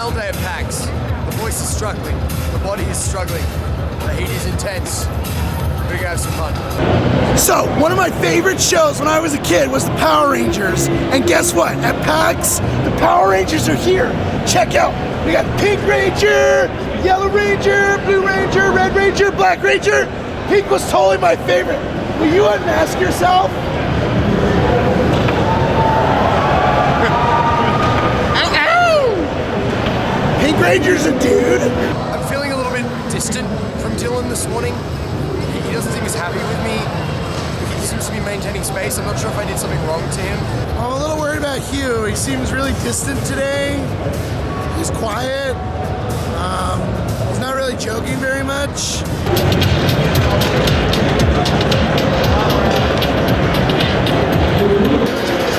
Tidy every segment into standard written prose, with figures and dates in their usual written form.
final day of PAX. The voice is struggling, the body is struggling, the heat is intense. We're gonna have some fun. So, one of my favorite shows when I was a kid was the Power Rangers. And guess what? At PAX, the Power Rangers are here. Check out. We got Pink Ranger, Yellow Ranger, Blue Ranger, Red Ranger, Black Ranger. Pink was totally my favorite. Will you unmask yourself? Pink Ranger's a dude. I'm feeling a little bit distant from Dylan this morning. He doesn't seem as happy with me. He seems to be maintaining space. I'm not sure if I did something wrong to him. I'm a little worried about Hugh. He seems really distant today. He's quiet. He's not really joking very much.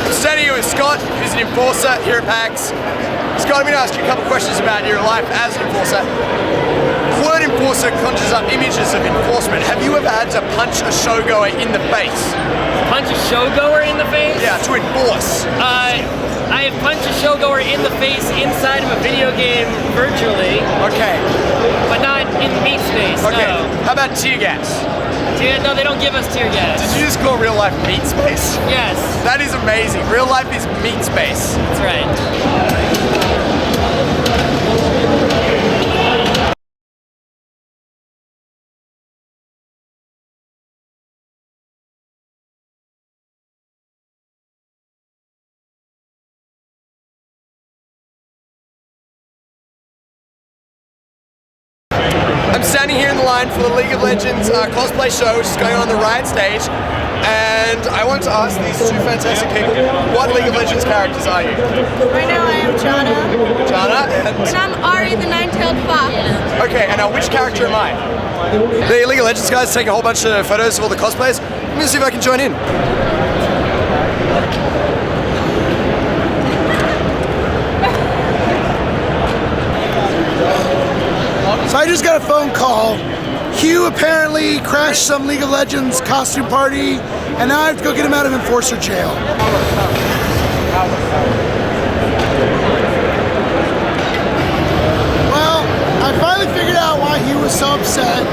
I'm standing here with Scott, who's an enforcer here at PAX. Scott, I'm going to ask you a couple questions about your life as an enforcer. The word enforcer conjures up images of enforcement. Have you ever had to punch a showgoer in the face? Punch a showgoer in the face? Yeah, to enforce. I have punched a showgoer in the face inside of a video game virtually. Okay. But not in meat space, Okay. no. How about tear gas? No, they don't give us tear gas. Did you just call real life meat space? Yes. That is amazing. Real life is meat space. That's right. I'm standing here in the line for the League of Legends cosplay show, which is going on the Riot stage. And I wanted to ask these two fantastic people, what League of Legends characters are you? Right now I am Jana. Jana And I'm Ari, the nine-tailed fox. Okay, and now which character am I? The League of Legends guys take a whole bunch of photos of all the cosplays. Let me see if I can join in. So I just got a phone call. Hugh apparently crashed some League of Legends costume party, and now I have to go get him out of enforcer jail. Well, I finally figured out why Hugh was so upset.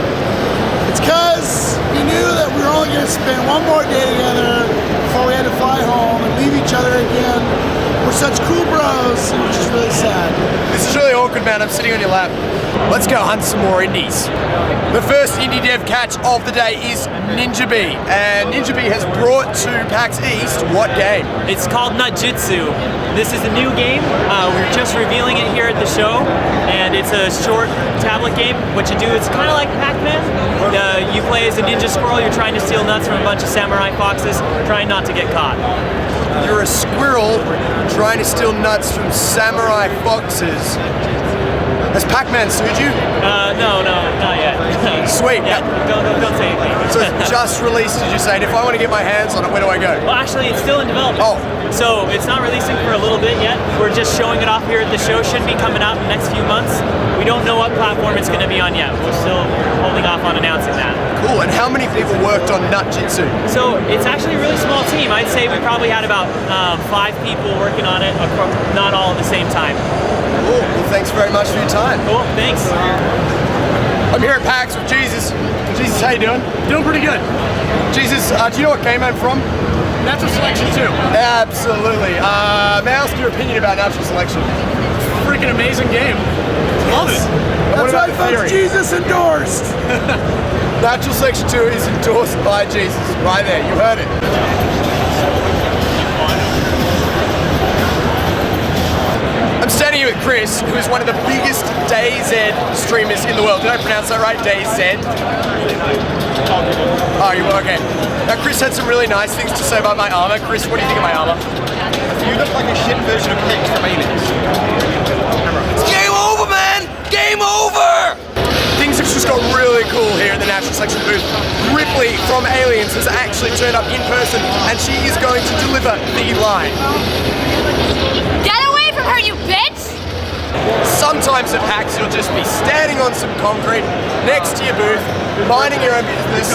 It's because he knew that we were only going to spend one more day together before we had to fly home and leave each other again. We're such cool bros, and it's just really sad. This is really awkward, man. I'm sitting on your lap. Let's go hunt some more indies. The first indie dev catch of the day is Ninja Bee. And Ninja Bee has brought to PAX East what game? It's called Nutjutsu. This is a new game. We're just revealing it here at the show, and it's a short tablet game. What you do is kind of like Pac-Man. You play as a ninja squirrel. You're trying to steal nuts from a bunch of samurai foxes, trying not to get caught. You're a squirrel trying to steal nuts from samurai foxes. Has Pac-Man sued you? No, not yet. Sweet. Yeah, don't say anything. So it's just released, did you say? And if I want to get my hands on it, where do I go? Well, actually, it's still in development. Oh. So it's not releasing for a little bit yet. We're just showing it off here at the show. Should be coming out in the next few months. We don't know what platform it's going to be on yet. We're still holding off on announcing that. Cool. And how many people worked on Nutjutsu? So it's actually a really small team. I'd say we probably had about 5 people working on it, not all at the same time. Cool. Well, thanks very much for your time. Cool, thanks. I'm here at PAX with Jesus. Jesus, how you doing? Doing pretty good. Jesus, do you know what game I'm from? Natural Selection 2. Absolutely. May I ask your opinion about Natural Selection? Freaking amazing game. Love it. What That's about why the folks theory? Jesus endorsed. Natural Selection 2 is endorsed by Jesus. Right there, you heard it. I'm standing here with Chris, who is one of the biggest DayZ streamers in the world. Did I pronounce that right? DayZ? Oh, you were okay. Now, Chris had some really nice things to say about my armor. Chris, what do you think of my armor? You look like a shit version of PAX from Aliens. It's game over, man! Game over! Things have just got really cool here in the Natural Selection booth. Ripley from Aliens has actually turned up in person, and she is going to deliver the line. Get away from her, you bitch! Sometimes at PAX you'll just be standing on some concrete next to your booth, minding your own business,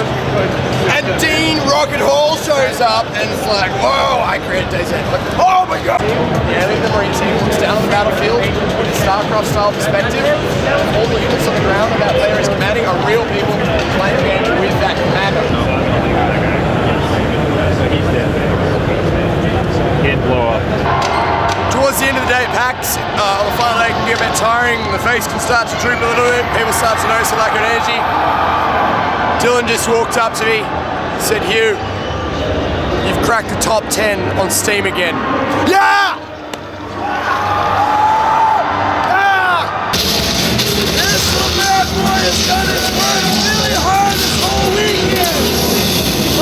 and Dean Rocket Hall shows up and it's like, whoa, I created DayZ. Like, oh my my god! The alien the Marine team looks down on the battlefield with a StarCraft style perspective. All the units on the ground that player is commanding are real people playing the game with that commander. Can't blow up. Towards the end of the day at PAX, on the final day it can get a bit tiring, the face can start to droop a little bit, people start to notice a lack of energy. Dylan just walked up to me, said, Hugh, you've cracked the top 10 on Steam again. Yeah! This little bad boy has done its work really hard this whole weekend!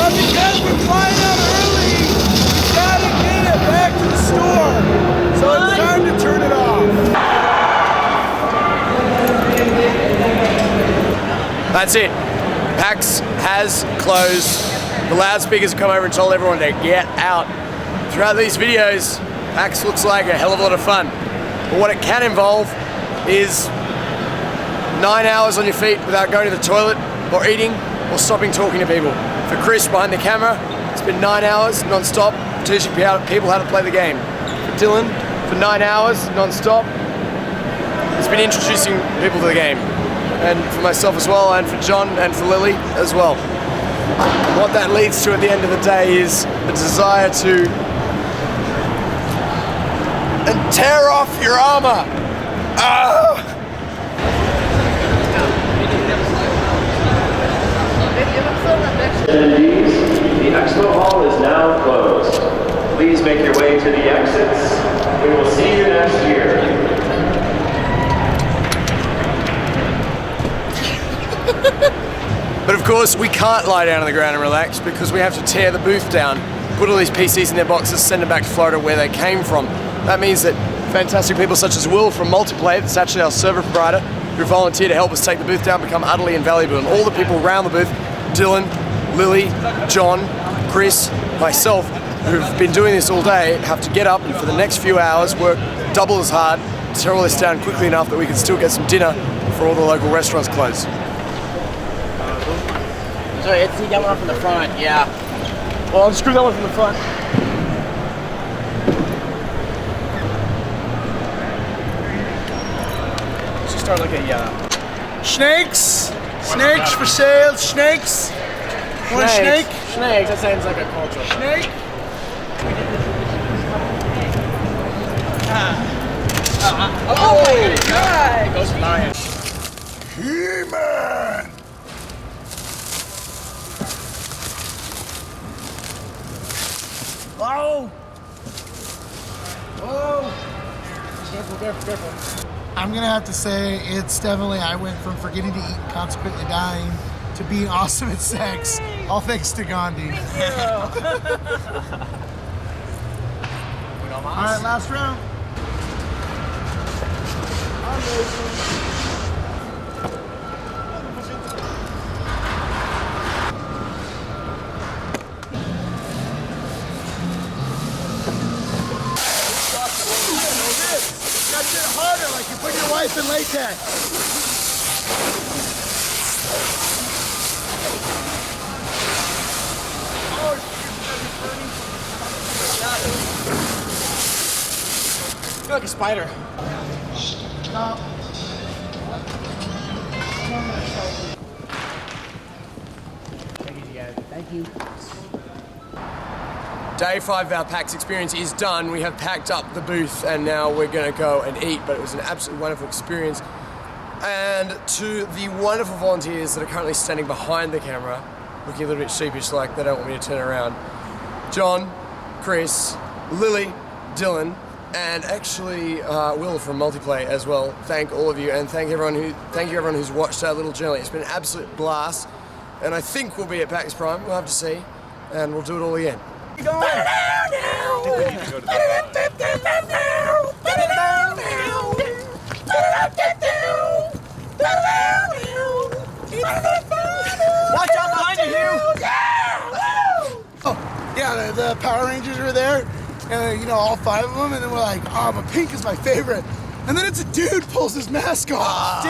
But because we're flying out early, we gotta get it back to the store. So it's time to turn it off. That's it. PAX has closed. The loudspeakers have come over and told everyone to get out. Throughout these videos, PAX looks like a hell of a lot of fun. But what it can involve is 9 hours on your feet without going to the toilet or eating or stopping talking to people. For Chris behind the camera, it's been 9 hours non-stop teaching people how to play the game. For Dylan, for 9 hours non-stop, it's been introducing people to the game. And for myself as well, and for John and for Lily as well. What that leads to at the end of the day is a desire to tear off your armor. Attendees, the expo hall is now closed. Please make your way to the exits. We will see you next year. But of course, we can't lie down on the ground and relax because we have to tear the booth down, put all these PCs in their boxes, send them back to Florida where they came from. That means that fantastic people such as Will from Multiplay, that's actually our server provider, who volunteered to help us take the booth down, become utterly invaluable. And all the people around the booth, Dylan, Lily, John, Chris, myself, who've been doing this all day, have to get up and for the next few hours work double as hard to tear all this down quickly enough that we can still get some dinner before all the local restaurants close. So it's the yellow one from the front, yeah. Well, I'll just screw that one from the front. Let's just start like a snakes. Snakes for sale. Snakes. Want a snake? Snakes, that sounds like a culture. Snake. Oh my god! It goes for Lion. He-Man. Oh! Oh! Careful, careful, careful. I'm gonna have to say it's definitely, I went from forgetting to eat and consequently dying to being awesome at sex, all thanks to Gandhi. Alright, last round. Gotta get it harder, like you put your wife in latex. You're like a spider. Stop. Thank you. Day 5 of our PAX experience is done. We have packed up the booth and now we're gonna go and eat, but it was an absolutely wonderful experience. And to the wonderful volunteers that are currently standing behind the camera, looking a little bit sheepish like they don't want me to turn around. John, Chris, Lily, Dylan, and actually Will from Multiplay as well. Thank all of you, and thank you everyone who's watched our little journey. It's been an absolute blast, and I think we'll be at PAX Prime. We'll have to see, and we'll do it all again. Watch out behind you, Hugh! Oh, yeah, the Power Rangers were there, and you know, all 5 of them, and then we're like, oh, but pink is my favorite. And then it's a dude pulls his mask off.